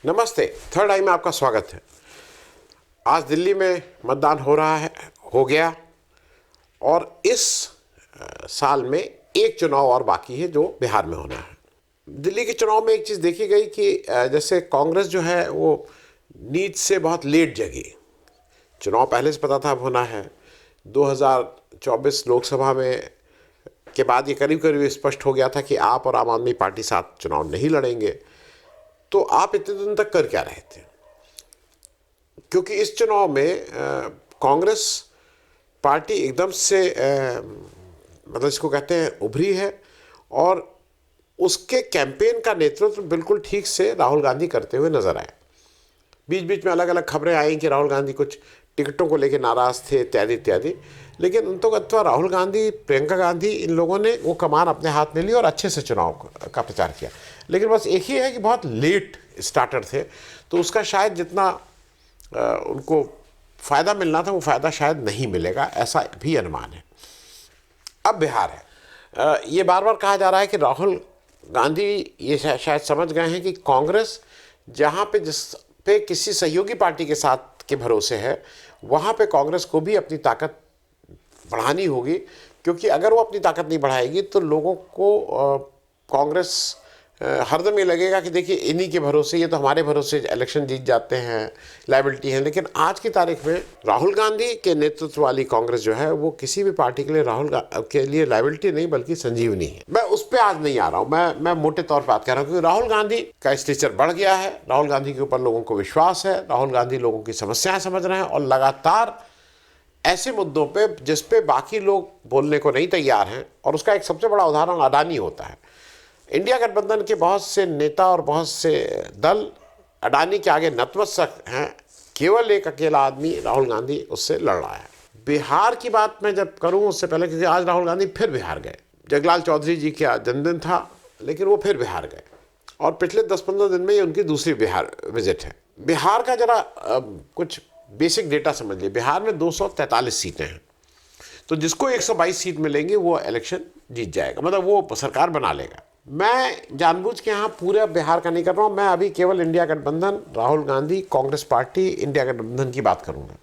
नमस्ते। थर्ड आई में आपका स्वागत है। आज दिल्ली में मतदान हो गया और इस साल में एक चुनाव और बाकी है जो बिहार में होना है। दिल्ली के चुनाव में एक चीज़ देखी गई कि जैसे कांग्रेस जो है वो नींद से बहुत लेट जगी। चुनाव पहले से पता था अब होना है। 2024 लोकसभा में के बाद ये करीब करीब स्पष्ट हो गया था कि आप और आम आदमी पार्टी साथ चुनाव नहीं लड़ेंगे। तो आप इतने दिन तक कर क्या रहे थे? क्योंकि इस चुनाव में कांग्रेस पार्टी एकदम से मतलब इसको कहते हैं उभरी है और उसके कैंपेन का नेतृत्व बिल्कुल ठीक से राहुल गांधी करते हुए नजर आए। बीच बीच में अलग अलग खबरें आई कि राहुल गांधी कुछ टिकटों को लेकर नाराज थे इत्यादि इत्यादि, लेकिन उन तो अथवा राहुल गांधी, प्रियंका गांधी, इन लोगों ने वो कमान अपने हाथ में ली और अच्छे से चुनाव का प्रचार किया। लेकिन बस एक ही है कि बहुत लेट स्टार्टर थे, तो उसका शायद जितना उनको फ़ायदा मिलना था वो फ़ायदा शायद नहीं मिलेगा, ऐसा भी अनुमान है। अब बिहार है। ये बार बार कहा जा रहा है कि राहुल गांधी ये शायद समझ गए हैं कि कांग्रेस जहाँ पे जिस पे किसी सहयोगी पार्टी के साथ के भरोसे है, वहाँ पे कांग्रेस को भी अपनी ताकत बढ़ानी होगी। क्योंकि अगर वो अपनी ताकत नहीं बढ़ाएगी तो लोगों को कांग्रेस हरदम ये लगेगा कि देखिए इन्हीं के भरोसे, ये तो हमारे भरोसे इलेक्शन जीत जाते हैं, लायबिलिटी है। लेकिन आज की तारीख में राहुल गांधी के नेतृत्व वाली कांग्रेस जो है वो किसी भी पार्टी के लिए के लिए लायबिलिटी नहीं बल्कि संजीवनी है। मैं उस पर आज नहीं आ रहा हूँ, मैं मोटे तौर पर बात कर रहा हूँ। क्योंकि राहुल गांधी का स्टेचर बढ़ गया है, राहुल गांधी के ऊपर लोगों को विश्वास है, राहुल गांधी लोगों की समस्याएं समझ रहे हैं और लगातार ऐसे मुद्दों पे जिस पे बाकी लोग बोलने को नहीं तैयार हैं। और उसका एक सबसे बड़ा उदाहरण अडानी होता है। इंडिया गठबंधन के बहुत से नेता और बहुत से दल अडानी के आगे नतमस्तक हैं, केवल एक अकेला आदमी राहुल गांधी उससे लड़ रहा है। बिहार की बात मैं जब करूं उससे पहले, क्योंकि आज राहुल गांधी फिर बिहार गए। जगलाल चौधरी जी का जन्मदिन था लेकिन वो फिर बिहार गए और पिछले 10-15 दिन में ये उनकी दूसरी बिहार विजिट है। बिहार का जरा कुछ बेसिक डेटा समझ लीजिए। बिहार में 243 सीटें हैं, तो जिसको 122 सीट मिलेंगी वो इलेक्शन जीत जाएगा, मतलब वो सरकार बना लेगा। मैं जानबूझ के यहाँ पूरे बिहार का नहीं कर रहा हूँ, मैं अभी केवल इंडिया गठबंधन, राहुल गांधी, कांग्रेस पार्टी, इंडिया गठबंधन की बात करूँगा।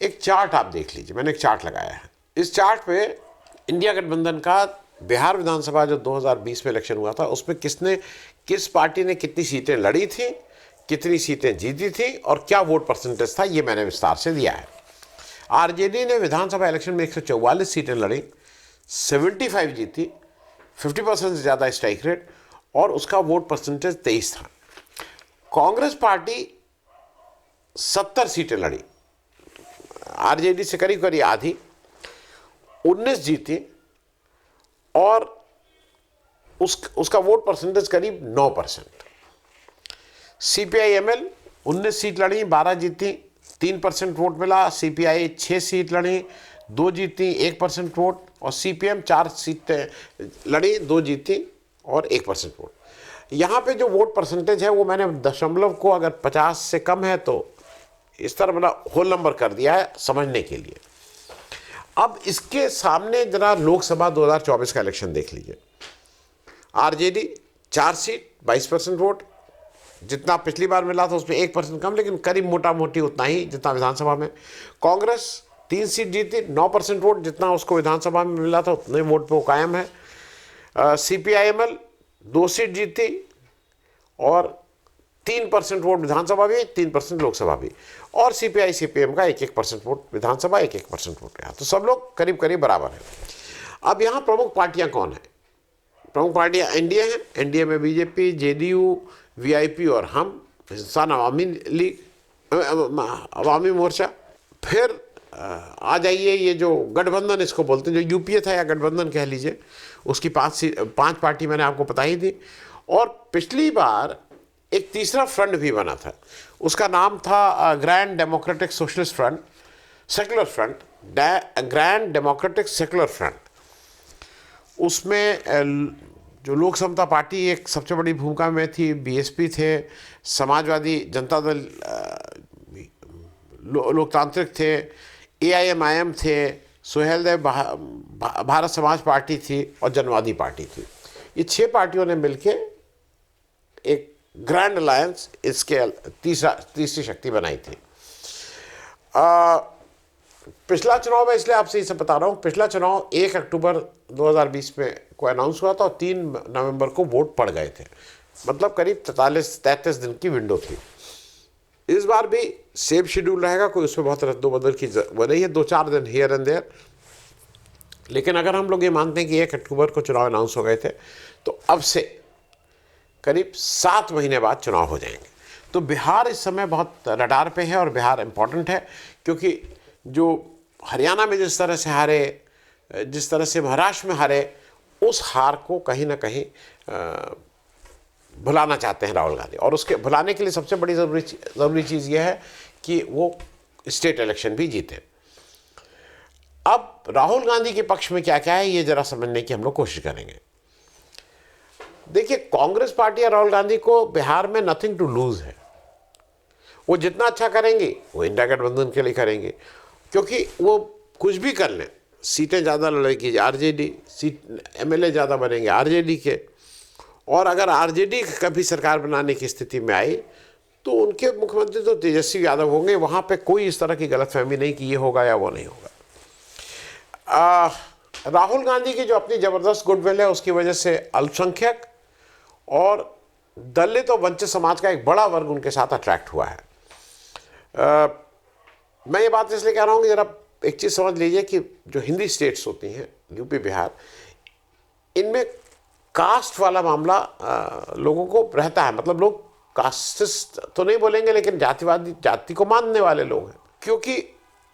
एक चार्ट आप देख लीजिए, मैंने एक चार्ट लगाया है। इस चार्ट पे इंडिया गठबंधन का बिहार विधानसभा जो 2020 में इलेक्शन हुआ था उसमें किस पार्टी ने कितनी सीटें लड़ी थी, कितनी सीटें जीती थी और क्या वोट परसेंटेज था, ये मैंने विस्तार से दिया है। आरजेडी ने विधानसभा इलेक्शन में 144 सीटें लड़ी, 75 जीती, 50% से ज़्यादा स्ट्राइक रेट और उसका वोट परसेंटेज 23 था। कांग्रेस पार्टी 70 सीटें लड़ी, आरजेडी से करीब करीब आधी, 19 जीती और उसका वोट परसेंटेज करीब 9%। सीपीआई-एमएल 19 सीट लड़ी, 12 जीती, 3% वोट मिला। सीपीआई 6 सीट लड़ी, 2 जीती, 1% वोट। और सीपीएम 4 सीटें लड़ी, 2 जीती और 1% वोट। यहाँ पे जो वोट परसेंटेज है वो मैंने दशमलव को अगर 50 से कम है तो इस तरह मतलब होल नंबर कर दिया है समझने के लिए। अब इसके सामने जरा लोकसभा 2024 का इलेक्शन देख लीजिए। आरजेडी 4 सीट, 22% वोट, जितना पिछली बार मिला था उसमें 1% कम, लेकिन करीब मोटा मोटी उतना ही जितना विधानसभा में। कांग्रेस 3 सीट जीती, 9% वोट, जितना उसको विधानसभा में मिला था उतने वोट पे वो कायम है। सीपीआई-एमएल 2 सीट जीती और 3% वोट विधानसभा भी, 3% लोकसभा भी। और सीपीआई सीपीएम का 1-1% वोट विधानसभा, 1-1% वोट यहाँ। तो सब लोग करीब करीब बराबर हैं। अब यहाँ प्रमुख पार्टियाँ कौन हैं? प्रमुख पार्टियाँ एनडीए हैं। एनडीए में बीजेपी, जेडीयू, वीआईपी और हम, हिंदुस्तान अवामी लीग, अवामी मोर्चा। फिर आ जाइए ये जो गठबंधन इसको बोलते हैं, जो यूपीए था या गठबंधन कह लीजिए, उसकी 5 पार्टी मैंने आपको बताई थी। और पिछली बार एक तीसरा फ्रंट भी बना था, उसका नाम था grand democratic socialist front, secular front, grand democratic secular front. उसमें जो लोक समता पार्टी एक सबसे बड़ी भूमिका में थी, बीएसपी थे, समाजवादी जनता दल, लोकतांत्रिक थे, एआईएमआईएम थे, सुहेलदेव भारत समाज पार्टी थी और जनवादी पार्टी थी। ये 6 पार्टियों ने मिलके एक ग्रैंड अलायंस इसके तीसरी शक्ति बनाई थी। पिछला चुनाव में, इसलिए आपसे इसे बता रहा हूँ, पिछला चुनाव 1 अक्टूबर 2020 में को अनाउंस हुआ था और 3 नवंबर को वोट पड़ गए थे, मतलब करीब 33 दिन की विंडो थी। इस बार भी सेम शेड्यूल रहेगा, कोई उसमें बहुत रद्दोबदल की वो नहीं है, 2-4 दिन हियर एंड देयर। लेकिन अगर हम लोग ये मानते हैं कि 1 अक्टूबर को चुनाव अनाउंस हो गए थे, तो अब से करीब 7 महीने बाद चुनाव हो जाएंगे। तो बिहार इस समय बहुत रडार पे है और बिहार इम्पॉर्टेंट है, क्योंकि जो हरियाणा में जिस तरह से हारे, जिस तरह से महाराष्ट्र में हारे, उस हार को कहीं ना कहीं भुलाना चाहते हैं राहुल गांधी। और उसके भुलाने के लिए सबसे बड़ी ज़रूरी चीज़ यह है कि वो स्टेट इलेक्शन भी जीते। अब राहुल गांधी के पक्ष में क्या क्या है, ये ज़रा समझने की हम लोग कोशिश करेंगे। देखिए, कांग्रेस पार्टी और राहुल गांधी को बिहार में नथिंग टू लूज़ है। वो जितना अच्छा करेंगे वो इंडिया गठबंधन के लिए करेंगे, क्योंकि वो कुछ भी कर लें, सीटें ज़्यादा लड़ेगी आरजेडी, एमएलए ज़्यादा बनेंगे आरजेडी के, और अगर आरजेडी कभी सरकार बनाने की स्थिति में आई तो उनके मुख्यमंत्री तो तेजस्वी यादव होंगे। वहाँ पे कोई इस तरह की गलतफहमी नहीं कि ये होगा या वो नहीं होगा। राहुल गांधी की जो अपनी ज़बरदस्त गुडविल है, उसकी वजह से अल्पसंख्यक और दलित और वंचित समाज का एक बड़ा वर्ग उनके साथ अट्रैक्ट हुआ है। मैं ये बात इसलिए कह रहा हूँ कि जरा एक चीज़ समझ लीजिए कि जो हिंदी स्टेट्स होती हैं, यूपी बिहार, इनमें कास्ट वाला मामला लोगों को रहता है। मतलब लोग कास्टिस्ट तो नहीं बोलेंगे, लेकिन जातिवादी, जाति को मानने वाले लोग हैं। क्योंकि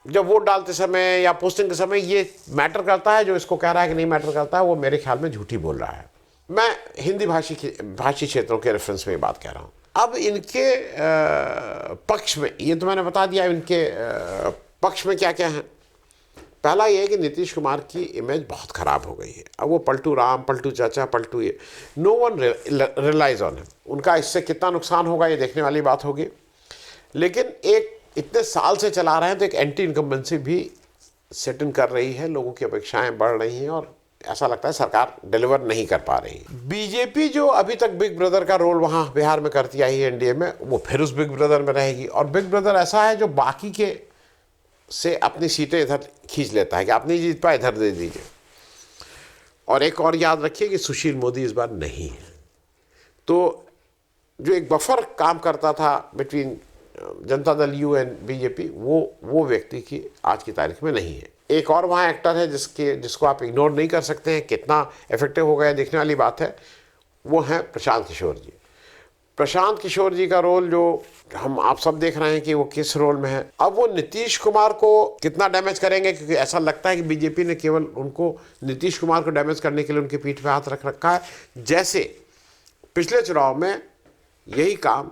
जब वोट डालते समय या पोस्टिंग के समय ये मैटर करता है, जो इसको कह रहा है कि नहीं मैटर करता है, वो मेरे ख्याल में झूठी बोल रहा है। मैं हिंदी भाषी क्षेत्रों के रेफरेंस में बात कह रहा हूँ। अब इनके पक्ष में, ये तो मैंने बता दिया इनके पक्ष में क्या क्या है। पहला ये है कि नीतीश कुमार की इमेज बहुत ख़राब हो गई है। अब वो पलटू राम, पलटू चाचा, पलटू ये, no one realise on him. उनका इससे कितना नुकसान होगा ये देखने वाली बात होगी। लेकिन एक इतने साल से चला रहे हैं तो एक एंटी इनकम्बेंसी भी सेट इन कर रही है, लोगों की अपेक्षाएं बढ़ रही हैं और ऐसा लगता है सरकार डिलीवर नहीं कर पा रही। बीजेपी जो अभी तक बिग ब्रदर का रोल वहाँ बिहार में करती आई है एनडीए में, वो फिर उस बिग ब्रदर में रहेगी। और बिग ब्रदर ऐसा है जो बाकी के से अपनी सीटें इधर खींच लेता है कि आप नहीं जीत पाए, इधर दे दीजिए। और एक और याद रखिए कि सुशील मोदी इस बार नहीं है, तो जो एक बफर काम करता था between Janata Dal you and BJP, वो व्यक्ति की आज की तारीख में नहीं है। एक और वहाँ एक्टर है जिसको आप इग्नोर नहीं कर सकते हैं, कितना इफेक्टिव हो गया देखने वाली बात है, वो है प्रशांत किशोर जी। प्रशांत किशोर जी का रोल जो आप सब देख रहे हैं कि वो किस रोल में है। अब वो नीतीश कुमार को कितना डैमेज करेंगे, क्योंकि ऐसा लगता है कि बीजेपी ने केवल उनको, नीतीश कुमार को डैमेज करने के लिए उनकी पीठ पे हाथ रख रखा है। जैसे पिछले चुनाव में यही काम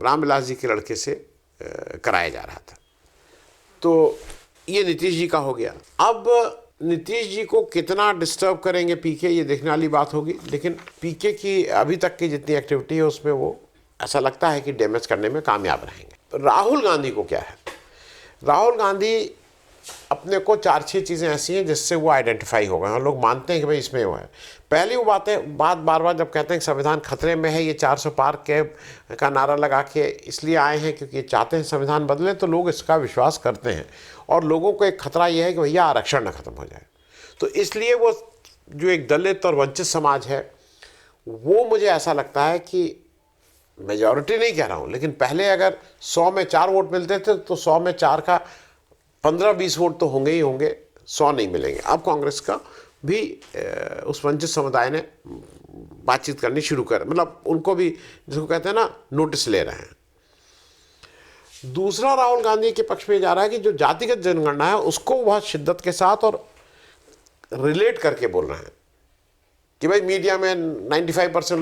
रामविलास जी के लड़के से कराया जा रहा था, तो ये नीतीश जी का हो गया। अब नीतीश जी को कितना डिस्टर्ब करेंगे पीके, ये देखने वाली बात होगी। लेकिन पीके की अभी तक की जितनी एक्टिविटी है उसमें वो ऐसा लगता है कि डैमेज करने में कामयाब रहेंगे। राहुल गांधी को क्या है, राहुल गांधी अपने को 4-6 चीज़ें ऐसी हैं जिससे वो आइडेंटिफाई हो गए और लोग मानते हैं कि भाई इसमें वो है। पहली वो बात बार बार जब कहते हैं कि संविधान खतरे में है, ये 400 पार का नारा लगा के इसलिए आए हैं क्योंकि ये चाहते हैं संविधान बदले, तो लोग इसका विश्वास करते हैं। और लोगों को एक खतरा ये है कि भैया आरक्षण ना खत्म हो जाए, तो इसलिए वो जो एक दलित और वंचित समाज है, वो मुझे ऐसा लगता है कि मेजॉरिटी नहीं कह रहा हूँ, लेकिन पहले अगर 100 में 4 वोट मिलते थे तो 100 में 4 का 15-20 वोट तो होंगे ही होंगे, 100 नहीं miलेंगे। अब कांग्रेस का भी उस वंचित समुदाय ने बातचीत करनी शुरू कर, मतलब उनको भी जिसको कहते हैं ना नोटिस ले रहे हैं। दूसरा राहुल गांधी के पक्ष में जा रहा है कि जो जातिगत जनगणना है उसको बहुत शिद्दत के साथ और रिलेट करके बोल रहे हैं कि भाई मीडिया में 95%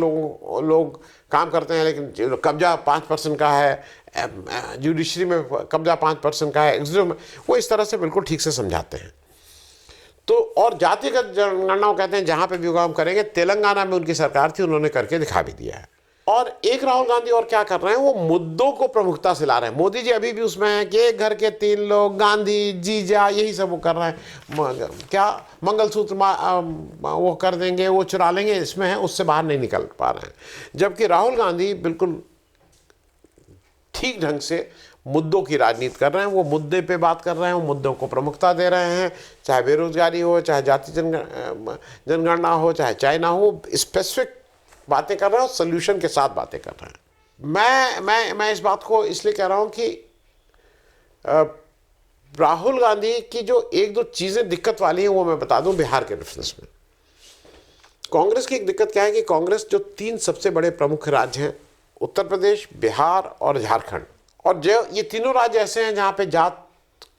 लोग काम करते हैं, लेकिन कब्जा 5% का है, जुडिशरी में कब्जा 5% का है, एग्जीक्यूटिव में, वो इस तरह से बिल्कुल ठीक से समझाते हैं। तो और जातिगत जनगणना कहते हैं जहाँ पे भी काम करेंगे, तेलंगाना में उनकी सरकार थी, उन्होंने करके दिखा भी दिया है। और एक राहुल गांधी और क्या कर रहे हैं, वो मुद्दों को प्रमुखता से ला रहे हैं। मोदी जी अभी भी उसमें हैं कि एक घर के 3 लोग, गांधी, जीजा, यही सब वो कर रहे हैं। क्या मंगलसूत्र वो कर देंगे, वो चुरा लेंगे, इसमें है, उससे बाहर नहीं निकल पा रहे हैं। जबकि राहुल गांधी बिल्कुल ठीक ढंग से मुद्दों की राजनीति कर रहे हैं, वो मुद्दे पे बात कर रहे हैं, वो मुद्दों को प्रमुखता दे रहे हैं, चाहे बेरोजगारी हो, चाहे जाति जनगणना हो, चाहे चाइना हो, स्पेसिफिक बातें कर रहे हैं और सोल्यूशन के साथ बातें कर रहे हैं। मैं इस बात को इसलिए कह रहा हूं कि राहुल गांधी की जो एक दो चीजें दिक्कत वाली हैं वो मैं बता दूं बिहार के रेफरेंस में। कांग्रेस की एक दिक्कत क्या है कि कांग्रेस जो 3 सबसे बड़े प्रमुख राज्य हैं, उत्तर प्रदेश, बिहार और झारखंड, और जो ये तीनों राज्य ऐसे हैं जहां पे जात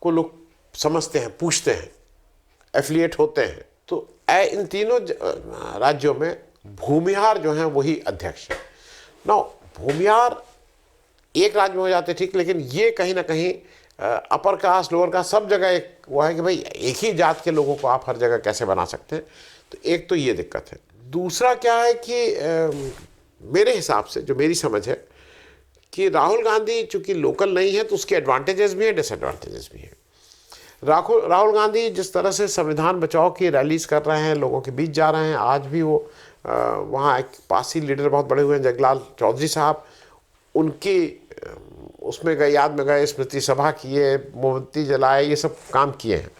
को लोग समझते हैं, पूछते हैं, एफिलिएट होते हैं, तो इन तीनों राज्यों में भूमिहार जो हैं वही अध्यक्ष है। ना भूमिहार एक राज्य में हो जाते ठीक, लेकिन ये कहीं ना कहीं अपर कास्ट, लोअर कास्ट, सब जगह एक वो है कि भाई एक ही जात के लोगों को आप हर जगह कैसे बना सकते हैं। तो एक तो ये दिक्कत है। दूसरा क्या है कि मेरे हिसाब से जो मेरी समझ है कि राहुल गांधी चूंकि लोकल नहीं है तो उसके एडवांटेजेस भी हैं, डिसएडवांटेजेस भी हैं। राहुल गांधी जिस तरह से संविधान बचाओ की रैलीज कर रहे हैं, लोगों के बीच जा रहे हैं, आज भी वो वहाँ एक पासी लीडर बहुत बड़े हुए हैं, जगलाल चौधरी साहब, उनकी उसमें गए, याद में गए, स्मृति सभा किए, मोमबत्ती जलाए, ये सब काम किए हैं।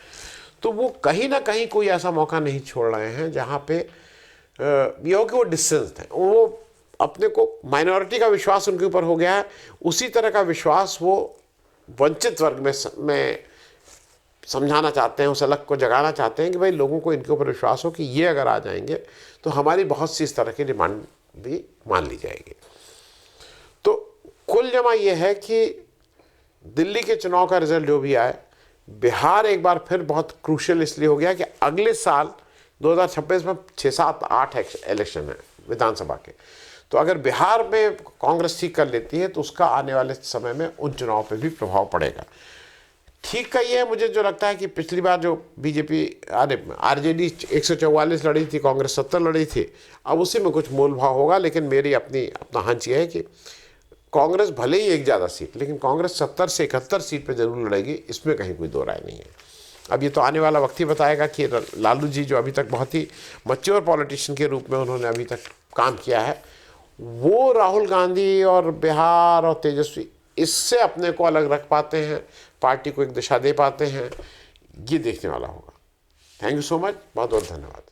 तो वो कहीं ना कहीं कोई ऐसा मौका नहीं छोड़ रहे हैं जहाँ पे ये हो कि वो डिस्टेंस थे, वो अपने को माइनॉरिटी का विश्वास उनके ऊपर हो गया है, उसी तरह का विश्वास वो वंचित वर्ग में समझाना चाहते हैं, उस अलग को जगाना चाहते हैं कि भाई लोगों को इनके ऊपर विश्वास हो कि ये अगर आ जाएंगे तो हमारी बहुत सी इस तरह की डिमांड भी मान ली जाएगी। तो कुल जमा ये है कि दिल्ली के चुनाव का रिजल्ट जो भी आए, बिहार एक बार फिर बहुत क्रूशियल इसलिए हो गया कि अगले साल 2026 में 6, 7, 8 इलेक्शन है विधानसभा के। तो अगर बिहार में कांग्रेस ठीक कर लेती है तो उसका आने वाले समय में उन चुनाव पर भी प्रभाव पड़ेगा। ठीक का ये है, मुझे जो लगता है कि पिछली बार जो बीजेपी आरजेडी 144 लड़ी थी, कांग्रेस 70 लड़ी थी, अब उसी में कुछ मोल भाव होगा। लेकिन मेरी अपना हंच ये है कि कांग्रेस भले ही एक ज़्यादा सीट, लेकिन कांग्रेस 70 से 71 सीट पे जरूर लड़ेगी, इसमें कहीं कोई दो राय नहीं है। अब ये तो आने वाला वक्त ही बताएगा कि लालू जी जो अभी तक बहुत ही मैच्योर पॉलिटिशियन के रूप में उन्होंने अभी तक काम किया है, वो राहुल गांधी और बिहार और तेजस्वी इससे अपने को अलग रख पाते हैं, पार्टी को एक दिशा दे पाते हैं, ये देखने वाला होगा। थैंक यू सो मच, बहुत बहुत धन्यवाद।